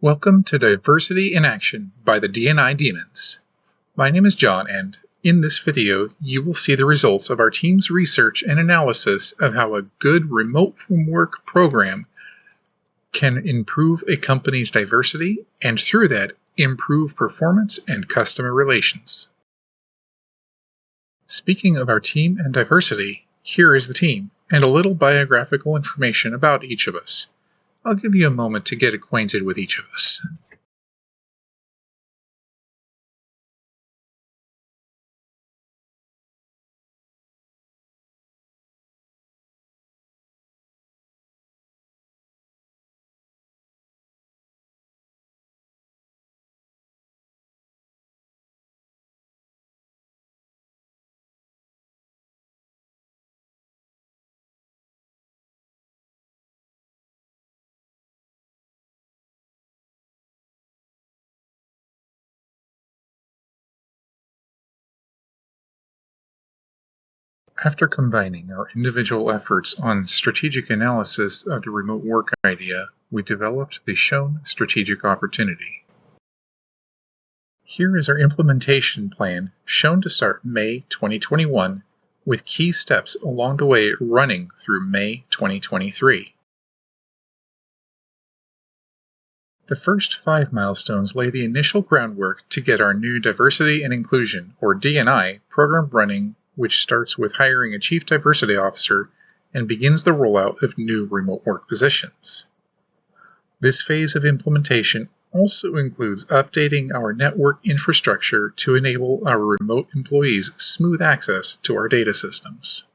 Welcome to Diversity in Action by the D&I Demons. My name is John, and in this video, you will see the results of our team's research and analysis of how a good remote from work program can improve a company's diversity and through that, improve performance and customer relations. Speaking of our team and diversity, here is the team and a little biographical information about each of us. I'll give you a moment to get acquainted with each of us. After combining our individual efforts on strategic analysis of the remote work idea, we developed the shown strategic opportunity. Here is our implementation plan shown to start May 2021 with key steps along the way running through May 2023. The first 5 milestones lay the initial groundwork to get our new Diversity and Inclusion, or D&I, program running, which starts with hiring a Chief Diversity Officer and begins the rollout of new remote work positions. This phase of implementation also includes updating our network infrastructure to enable our remote employees smooth access to our data systems.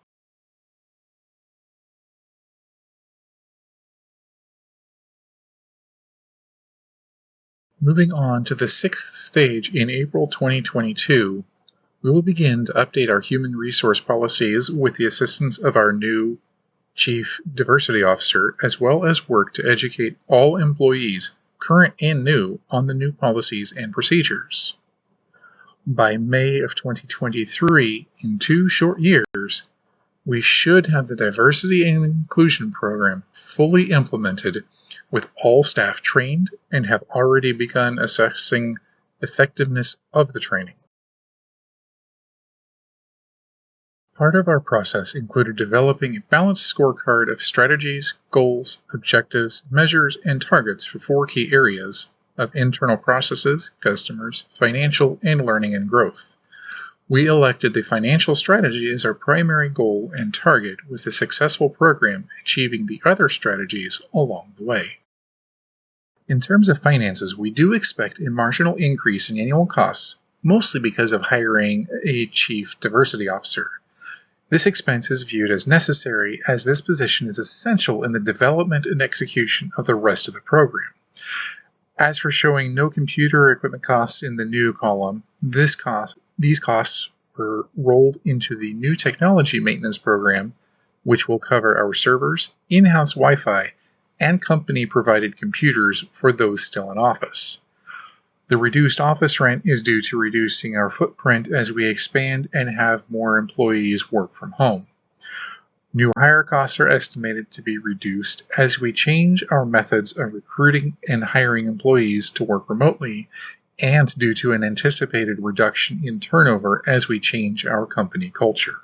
Moving on to the 6th stage in April 2022, we will begin to update our human resource policies with the assistance of our new Chief Diversity Officer, as well as work to educate all employees, current and new, on the new policies and procedures. By May of 2023, in 2 short years, we should have the Diversity and Inclusion program fully implemented with all staff trained and have already begun assessing effectiveness of the training. Part of our process included developing a balanced scorecard of strategies, goals, objectives, measures, and targets for 4 key areas of internal processes, customers, financial, and learning and growth. We elected the financial strategy as our primary goal and target, with a successful program achieving the other strategies along the way. In terms of finances, we do expect a marginal increase in annual costs, mostly because of hiring a Chief Diversity Officer. This expense is viewed as necessary as this position is essential in the development and execution of the rest of the program. As for showing no computer or equipment costs in the new column, these costs were rolled into the new technology maintenance program, which will cover our servers, in-house Wi-Fi, and company-provided computers for those still in office. The reduced office rent is due to reducing our footprint as we expand and have more employees work from home. New hire costs are estimated to be reduced as we change our methods of recruiting and hiring employees to work remotely, and due to an anticipated reduction in turnover as we change our company culture.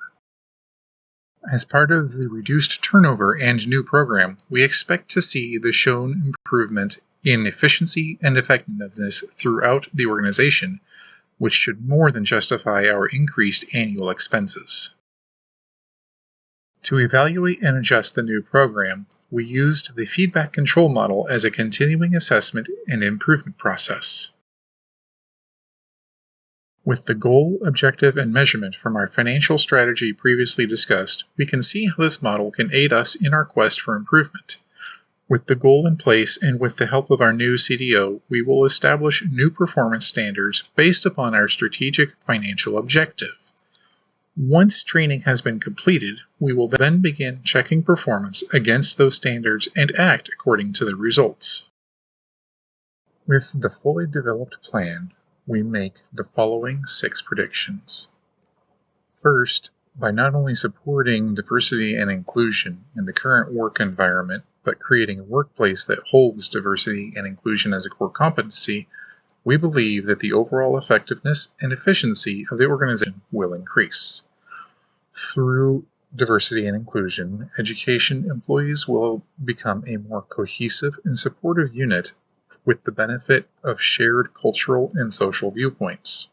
As part of the reduced turnover and new program, we expect to see the shown improvement in efficiency and effectiveness throughout the organization, which should more than justify our increased annual expenses. To evaluate and adjust the new program, we used the feedback control model as a continuing assessment and improvement process. With the goal, objective, and measurement from our financial strategy previously discussed, we can see how this model can aid us in our quest for improvement. With the goal in place and with the help of our new CDO, we will establish new performance standards based upon our strategic financial objective. Once training has been completed, we will then begin checking performance against those standards and act according to the results. With the fully developed plan, we make the following 6 predictions. First, by not only supporting diversity and inclusion in the current work environment, but creating a workplace that holds diversity and inclusion as a core competency, we believe that the overall effectiveness and efficiency of the organization will increase. Through diversity and inclusion, education employees will become a more cohesive and supportive unit with the benefit of shared cultural and social viewpoints.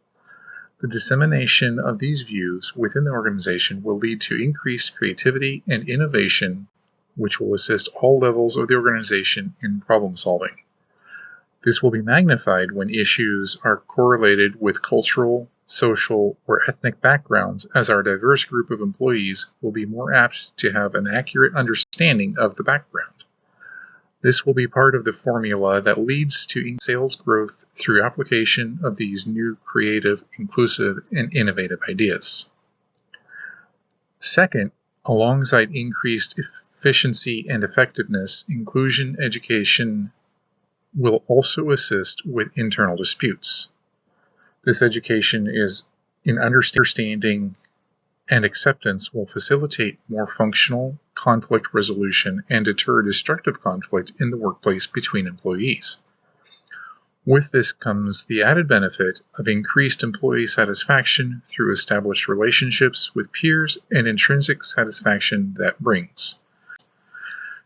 The dissemination of these views within the organization will lead to increased creativity and innovation, which will assist all levels of the organization in problem solving. This will be magnified when issues are correlated with cultural, social, or ethnic backgrounds, as our diverse group of employees will be more apt to have an accurate understanding of the background. This will be part of the formula that leads to sales growth through application of these new creative, inclusive, and innovative ideas. Second, alongside increased efficiency and effectiveness, inclusion education will also assist with internal disputes. This education is in understanding and acceptance will facilitate more functional conflict resolution and deter destructive conflict in the workplace between employees. With this comes the added benefit of increased employee satisfaction through established relationships with peers and intrinsic satisfaction that brings.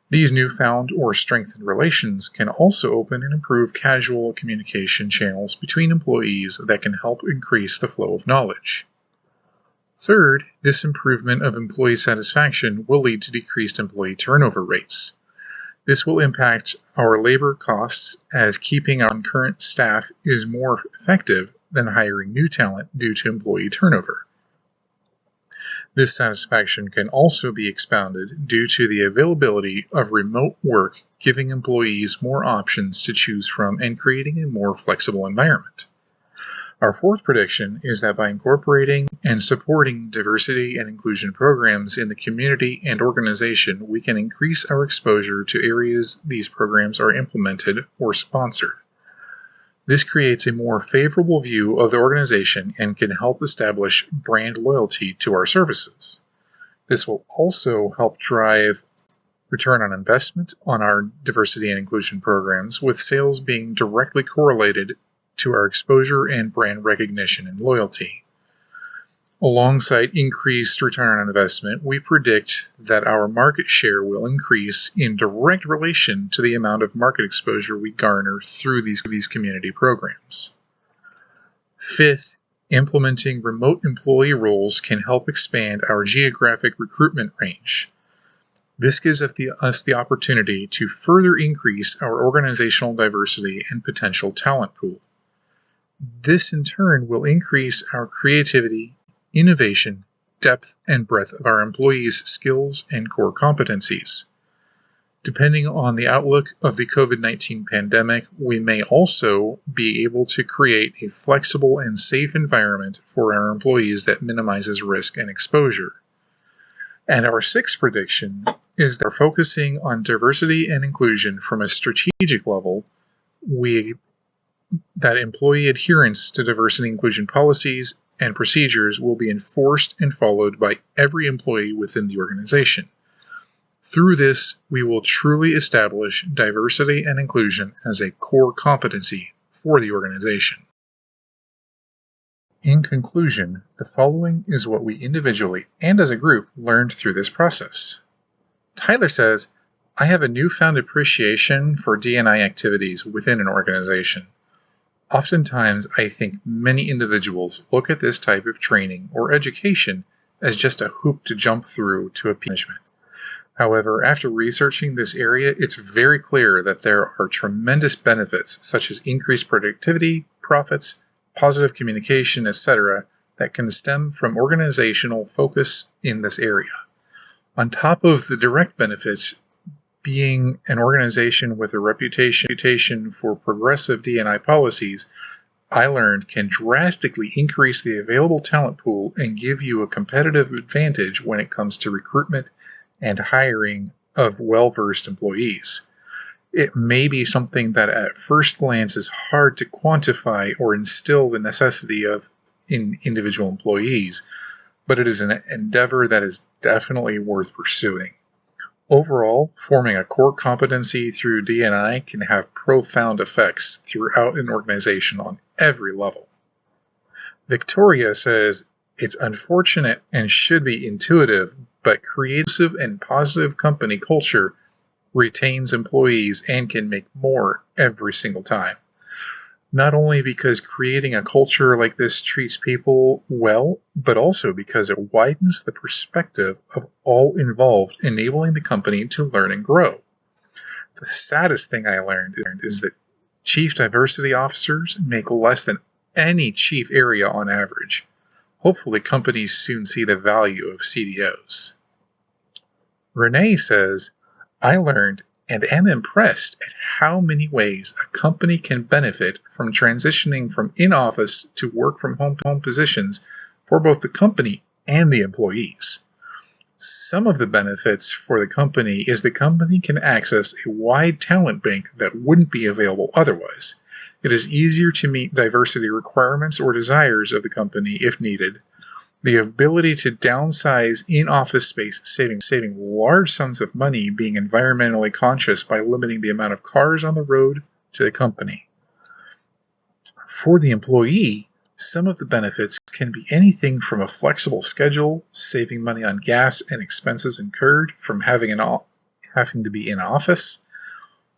These newfound or strengthened relations can also open and improve casual communication channels between employees that can help increase the flow of knowledge. Third, this improvement of employee satisfaction will lead to decreased employee turnover rates. This will impact our labor costs, as keeping our current staff is more effective than hiring new talent due to employee turnover. This satisfaction can also be expounded due to the availability of remote work, giving employees more options to choose from and creating a more flexible environment. Our fourth prediction is that by incorporating and supporting diversity and inclusion programs in the community and organization, we can increase our exposure to areas these programs are implemented or sponsored. This creates a more favorable view of the organization and can help establish brand loyalty to our services. This will also help drive return on investment on our diversity and inclusion programs, with sales being directly correlated to our exposure and brand recognition and loyalty. Alongside increased return on investment, we predict that our market share will increase in direct relation to the amount of market exposure we garner through these community programs. Fifth, implementing remote employee roles can help expand our geographic recruitment range. This gives us the opportunity to further increase our organizational diversity and potential talent pool. This in turn will increase our creativity, innovation, depth, and breadth of our employees' skills and core competencies. Depending on the outlook of the COVID-19 pandemic, we may also be able to create a flexible and safe environment for our employees that minimizes risk and exposure. And our sixth prediction is that focusing on diversity and inclusion from a strategic level, that employee adherence to diversity and inclusion policies and procedures will be enforced and followed by every employee within the organization. Through this, we will truly establish diversity and inclusion as a core competency for the organization. In conclusion, the following is what we individually and as a group learned through this process. Tyler says, I have a newfound appreciation for D&I activities within an organization. Oftentimes, I think many individuals look at this type of training or education as just a hoop to jump through to a punishment. However, after researching this area, it's very clear that there are tremendous benefits such as increased productivity, profits, positive communication, etc., that can stem from organizational focus in this area. On top of the direct benefits, being an organization with a reputation for progressive D&I policies, I learned can drastically increase the available talent pool and give you a competitive advantage when it comes to recruitment and hiring of well-versed employees. It may be something that at first glance is hard to quantify or instill the necessity of in individual employees, but it is an endeavor that is definitely worth pursuing. Overall, forming a core competency through D&I can have profound effects throughout an organization on every level. Victoria says, it's unfortunate and should be intuitive, but creative and positive company culture retains employees and can make more every single time. Not only because creating a culture like this treats people well, but also because it widens the perspective of all involved, enabling the company to learn and grow. The saddest thing I learned is that chief diversity officers make less than any chief area on average. Hopefully, companies soon see the value of CDOs. Renee says, I learned and am impressed at how many ways a company can benefit from transitioning from in-office to work-from-home positions for both the company and the employees. Some of the benefits for the company is the company can access a wide talent bank that wouldn't be available otherwise. It is easier to meet diversity requirements or desires of the company if needed. The ability to downsize in-office space, saving large sums of money, being environmentally conscious by limiting the amount of cars on the road to the company. For the employee, some of the benefits can be anything from a flexible schedule, saving money on gas and expenses incurred from having to be in office,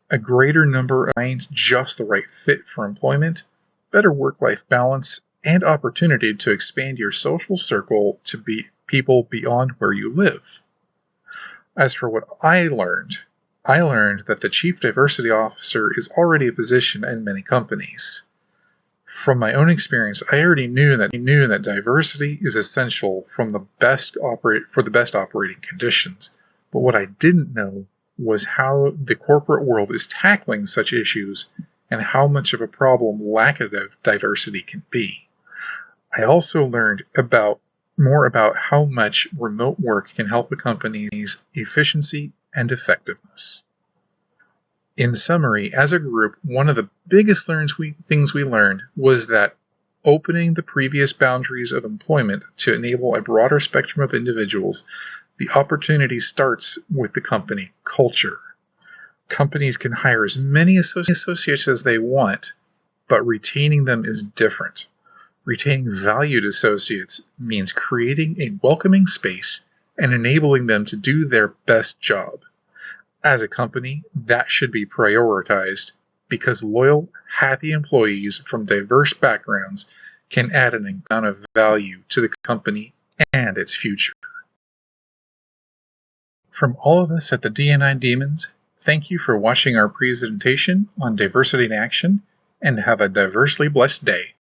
a greater number of finds just the right fit for employment, better work-life balance, and opportunity to expand your social circle to be people beyond where you live. As for what I learned that the Chief Diversity Officer is already a position in many companies. From my own experience, I already knew that diversity is essential for the best operating conditions, but what I didn't know was how the corporate world is tackling such issues and how much of a problem lack of diversity can be. I also learned more about how much remote work can help a company's efficiency and effectiveness. In summary, as a group, one of the biggest things we learned was that opening the previous boundaries of employment to enable a broader spectrum of individuals, the opportunity starts with the company culture. Companies can hire as many associates as they want, but retaining them is different. Retaining valued associates means creating a welcoming space and enabling them to do their best job. As a company, that should be prioritized because loyal, happy employees from diverse backgrounds can add an amount of value to the company and its future. From all of us at the D&I Demons, thank you for watching our presentation on Diversity in Action, and have a diversely blessed day.